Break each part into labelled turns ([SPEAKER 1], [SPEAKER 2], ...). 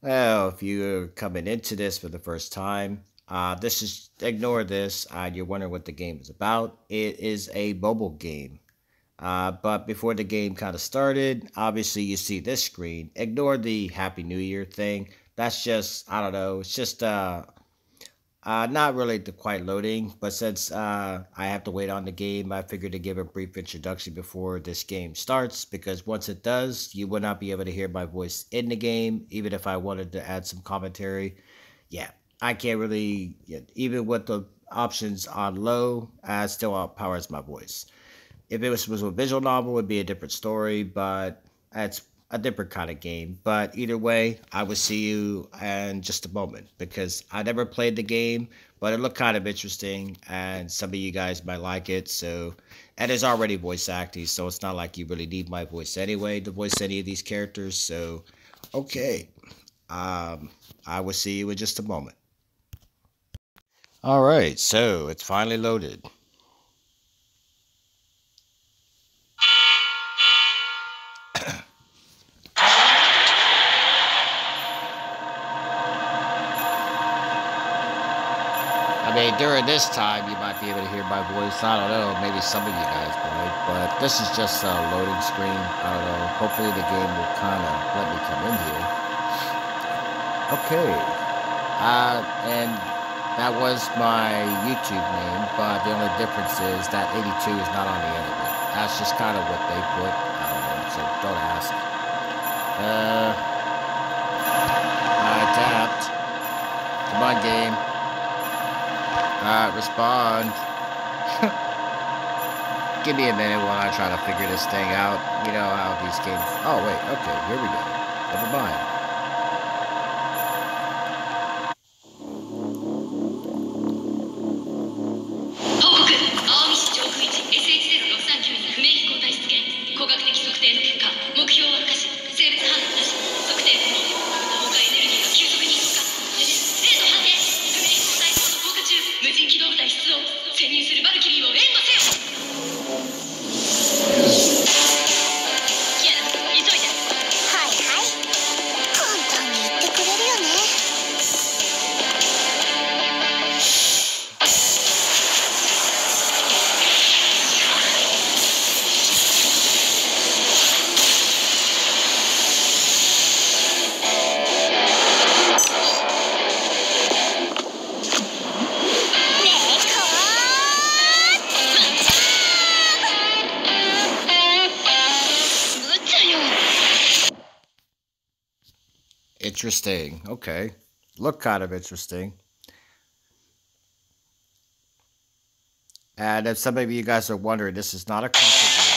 [SPEAKER 1] Well, if you're coming into this for the first time, this is ignore this. You're wondering what the game is about. It is a mobile game. But before the game kind of started, obviously you see this screen. Ignore the Happy New Year thing. That's just I don't know. It's just not really the quite loading. But since I have to wait on the game, I figured to give a brief introduction before this game starts because once it does, you will not be able to hear my voice in the game, even if I wanted to add some commentary. Yeah, I can't really, yeah, even with the options on low, still outpowers my voice. If it was a visual novel, it would be a different story, but it's a different kind of game. But either way, I will see you in just a moment because I never played the game, but it looked kind of interesting, and some of you guys might like it. So, and there's already voice acting, so it's not like you really need my voice anyway to voice any of these characters. So, okay, um, I will see you in just a moment. All right, so it's finally loaded. I mean, during this time, you might be able to hear my voice. I don't know. Maybe some of you guys might. But this is just a loading screen. I don't know. Hopefully, the game will kind of let me come in here. Okay. And that was my YouTube name. But the only difference is that 82 is not on the end of it. That's just kind of what they put. I don't know. So don't ask. I tapped. Come on, game. Respond. Give me a minute while I try to figure this thing out. You know how these games. Oh, wait. Okay, here we go. Never mind. Interesting. Okay. Look kind of interesting. And if some of you guys are wondering, this is not a console game.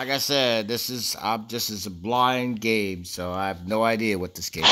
[SPEAKER 1] Like I said, this is a blind game, so I have no idea what this game is.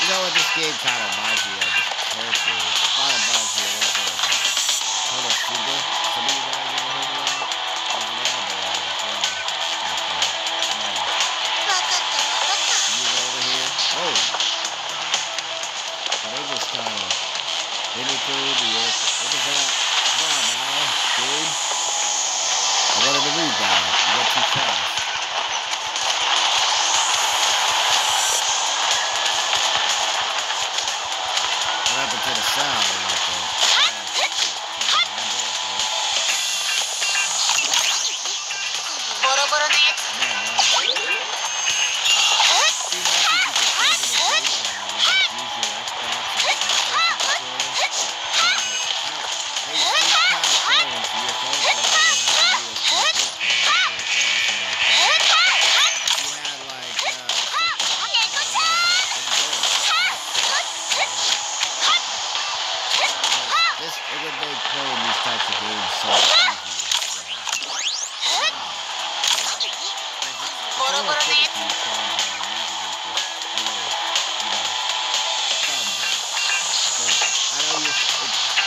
[SPEAKER 1] You know what this game kind of reminds me of? This character. It kind of reminds me a little bit of Total Sugar. Some of you guys ever heard of that? There's an anime of it as well. Can you go over here? Oh! So they just kind of through the earth. What is that? Come on now, dude. I wanted to read that. You went too fast. What happened to the sound? Playing these types of games so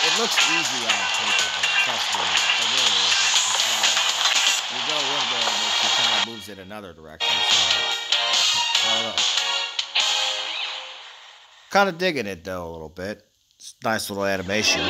[SPEAKER 1] it looks easy on paper, but trust me, it really isn't. You go one way and it kind of moves in another direction. So, I don't know. Kind of digging it though a little bit. It's a nice little animation.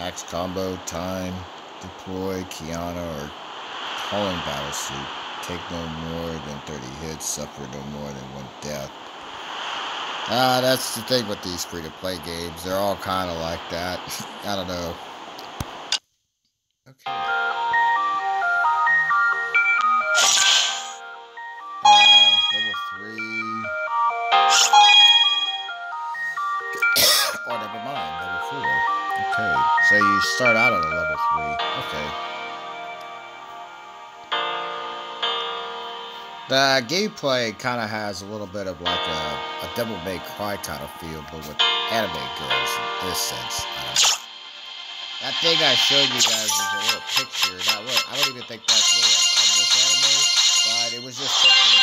[SPEAKER 1] Max combo, time, deploy, Kiana, or calling battle suit. Take no more than 30 hits, suffer no more than 1 death. That's the thing with these free-to-play games. They're all kind of like that. I don't know. Okay. Level 3. Oh, never mind. Level 4. Okay. So you start out at a level 3. Okay. The gameplay kind of has a little bit of like a Devil May Cry kind of feel, but with anime girls in this sense. That thing I showed you guys is a little picture. I don't even think that's really a part of this anime, but it was just something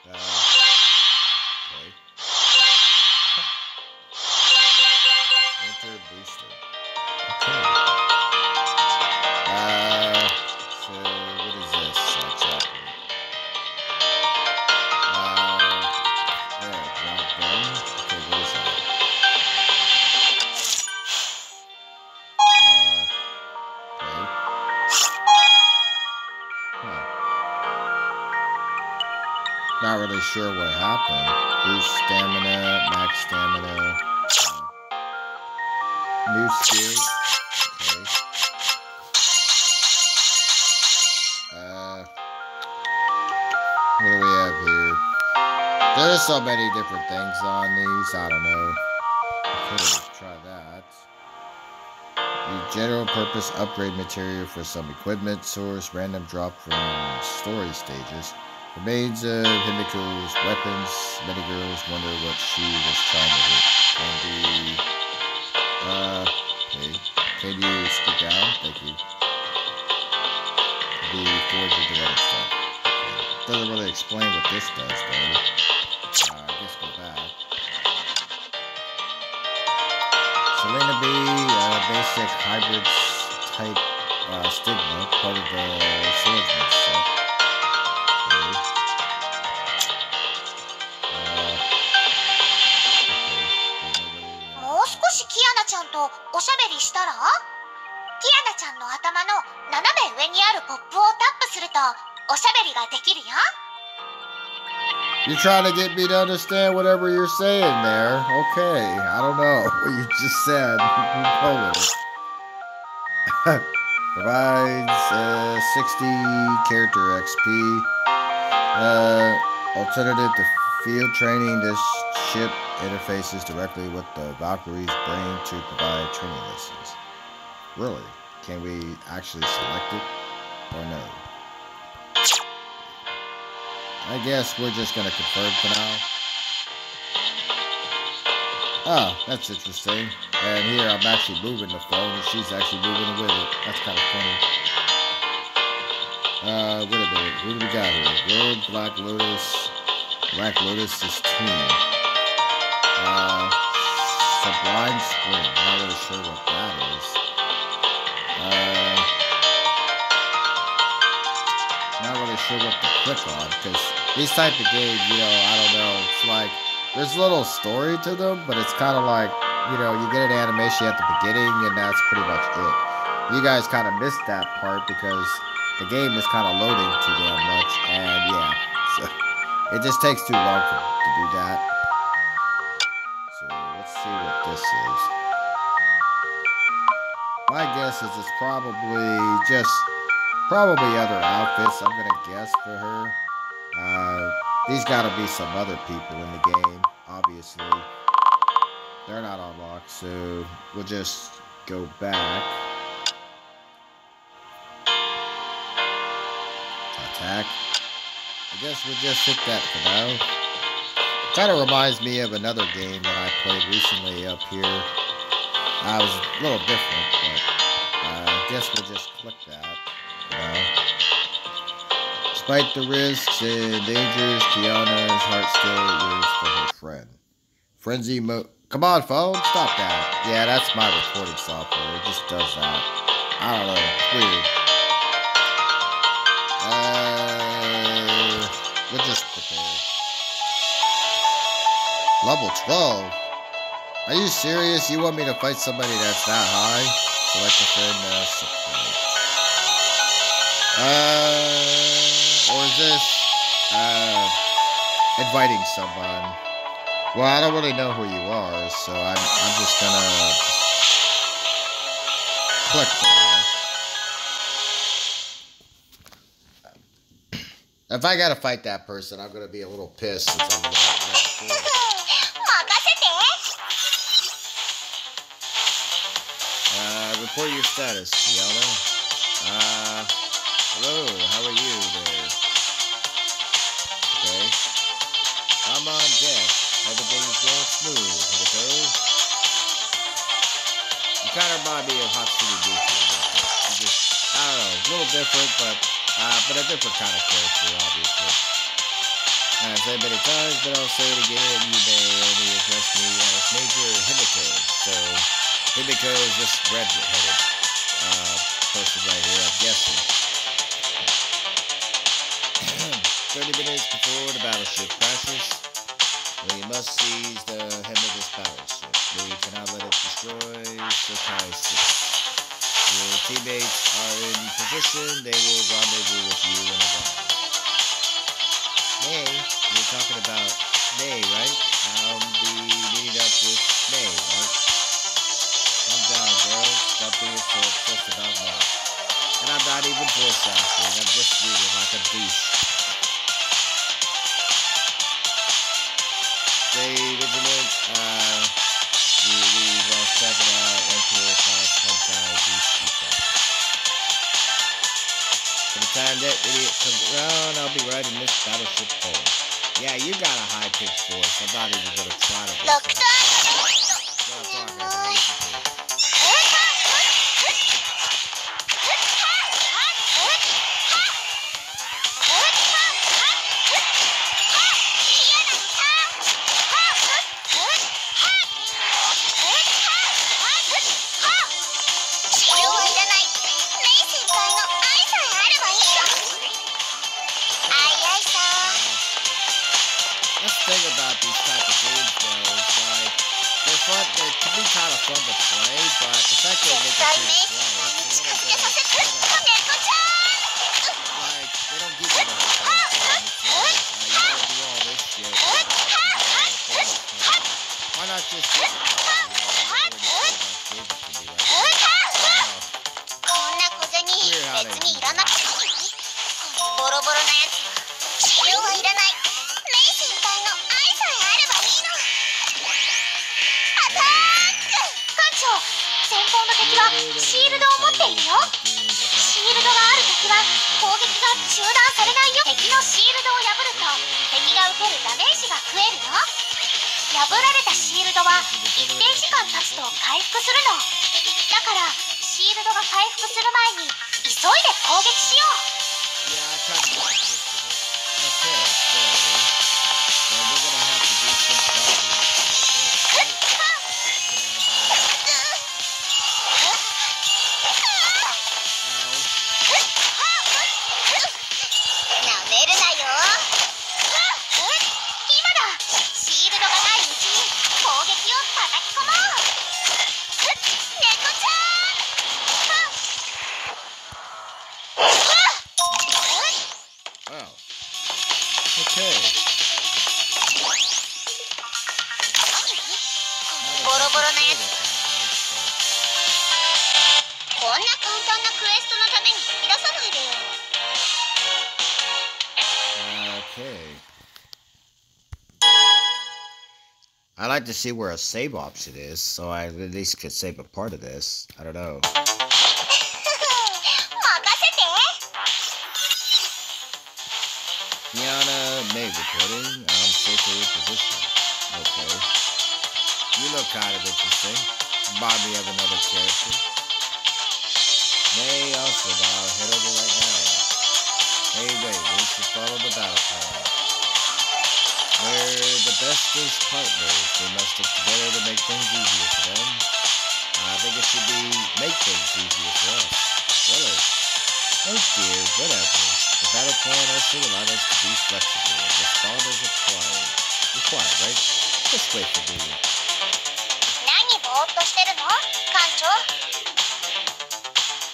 [SPEAKER 1] that. Okay. Winter booster. Okay. So what is this exactly? There, drop done. Okay, what is that? Okay. Huh. Not really sure what happened. Boost stamina, max stamina. New skill. Okay. What do we have here? There's so many different things on these. I don't know. Okay, try that. The general purpose upgrade material for some equipment source. Random drop from story stages. Remains of Himiko's weapons. Many girls wonder what she was trying to hit. Okay. Can you scoot down? Thank you. The forge of the other stuff. Okay. Doesn't really explain what this does, though. I guess go back. Selena B, basic hybrids type stigma, part of the swordsman set. You're trying to get me to understand whatever you're saying there. Okay, I don't know what you just said. Go with it. Provides 60 character XP. Alternative to field training, this ship interfaces directly with the Valkyrie's brain to provide training lessons. Really? Can we actually select it? Or no? I guess we're just going to confirm for now. Oh, that's interesting. And here I'm actually moving the phone and she's actually moving with it. That's kind of funny. Wait a minute. Who do we got here? World Black Lotus. Black Lotus's team. Sublime Spring. I'm not really sure what that is. Not really sure what to click on because these type of games, I don't know. It's like there's a little story to them, but it's kind of like, you get an animation at the beginning and that's pretty much it. You guys kind of missed that part because the game is kind of loading too damn much, and yeah, so it just takes too long to do that. So let's see what this is. My guess is it's probably other outfits, I'm gonna guess, for her. These gotta be some other people in the game, obviously. They're not unlocked, so we'll just go back. Attack. I guess we'll just hit that for now. Kind of reminds me of another game that I played recently up here. It was a little different, but I guess we'll just click that. Despite the risks and dangers, Kiana's heart still yearns for her friend. Frenzy mode. Come on, phone, stop that. Yeah, that's my recording software. It just does that. I don't know. It's weird. We'll just prepare. Level 12. Are you serious? You want me to fight somebody that's that high? Select a friend, or is this, inviting someone? Well, I don't really know who you are, so I'm just gonna click there. If I gotta fight that person, I'm gonna be a little pissed since I'm gonna report your status, Fiona. Hello, how are you there? Okay. I'm on deck. Everything's going smooth. Hideko. You kind of remind me of Hatsune Miku. You just, I don't know, a little different, but a different kind of character, obviously. I've said many times, but I'll say it again. You may only address me as Major Himiko. So, Himiko is this red-headed person right here, I'm guessing. 30 minutes before the battleship crashes, we must seize the hem of this battleship. We cannot let it destroy Sokai 6. Your teammates are in position. They will rendezvous with you in a while. May, you're talking about May, right? I'll be meeting up with May, right? Calm down, girl. Stop being so obsessed about May. And I'm not even voice acting. I'm just reading like a douche. Stay vigilant. We lost track of our Emperor class Honkai Impact. By the time that idiot comes around, I'll be riding this battleship home. Yeah, you got a high-pitched voice. I'm not even gonna try to voice it. That's the thing about these type of games, though, is like, they're fun, they can be kind of fun to play, but the fact they make it free to play, it's a little bit like, they don't give you the whole thing, you gotta do all this shit, why not just give it to me, clear how they do that. I like to see where a save option is, so I at least could save a part of this. I don't know. Kiana May reporting. I'm safely in position. Okay. You look kind of interesting. Remind me of another character. May also, I'll head over right now. Hey, wait, we should follow the battle plan. We're the bestest partners. We must stick together to make things easier for them. I think it should be make things easier for us. Really? Oh dear, whatever. The battle plan also allowed us to be flexible and respond as required. Required, right? Just wait for me.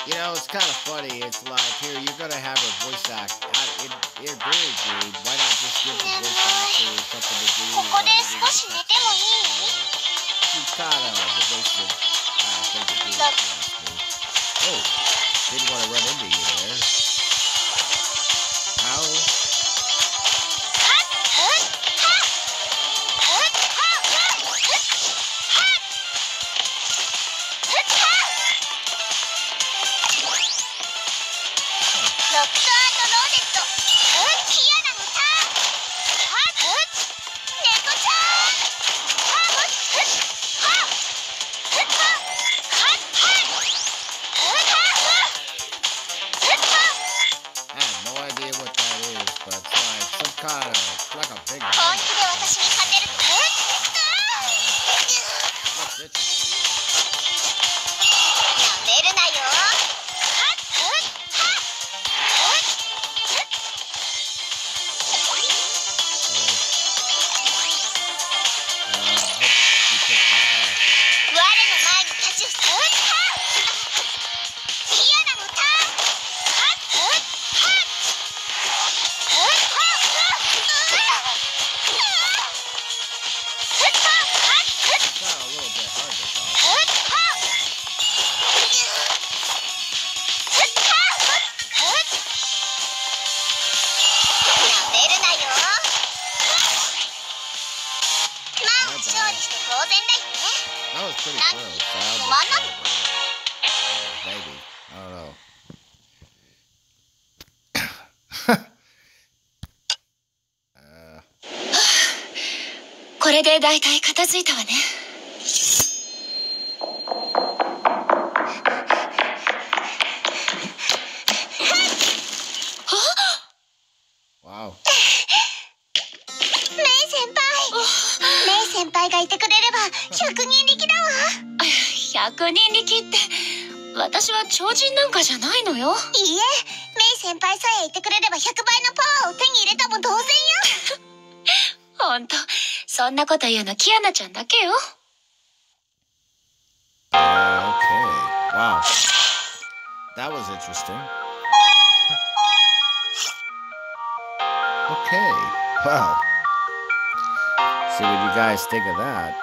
[SPEAKER 1] You know, it's kind of funny. It's like, here, you're gonna have a voice act. You're very good. Why not just give the voice actor something to do? She's kind of the voice of thing to do. Oh, didn't want to run into you there. Ow. That was pretty close. Maybe. I don't know.
[SPEAKER 2] これでだいたい片付いたわね。
[SPEAKER 1] Wow.
[SPEAKER 2] メイ先輩がいてくれれば100人力だわ。100人力って私は超人なんかじゃないのよ。いいえ、メイ先輩さえいてくれれば100倍のパワーを手に入れたも同然よ。ほんと、そんなこと言うのキアナちゃんだけよ。
[SPEAKER 1] Okay. Wow. That was interesting. Okay. Wow. See what you guys think of that.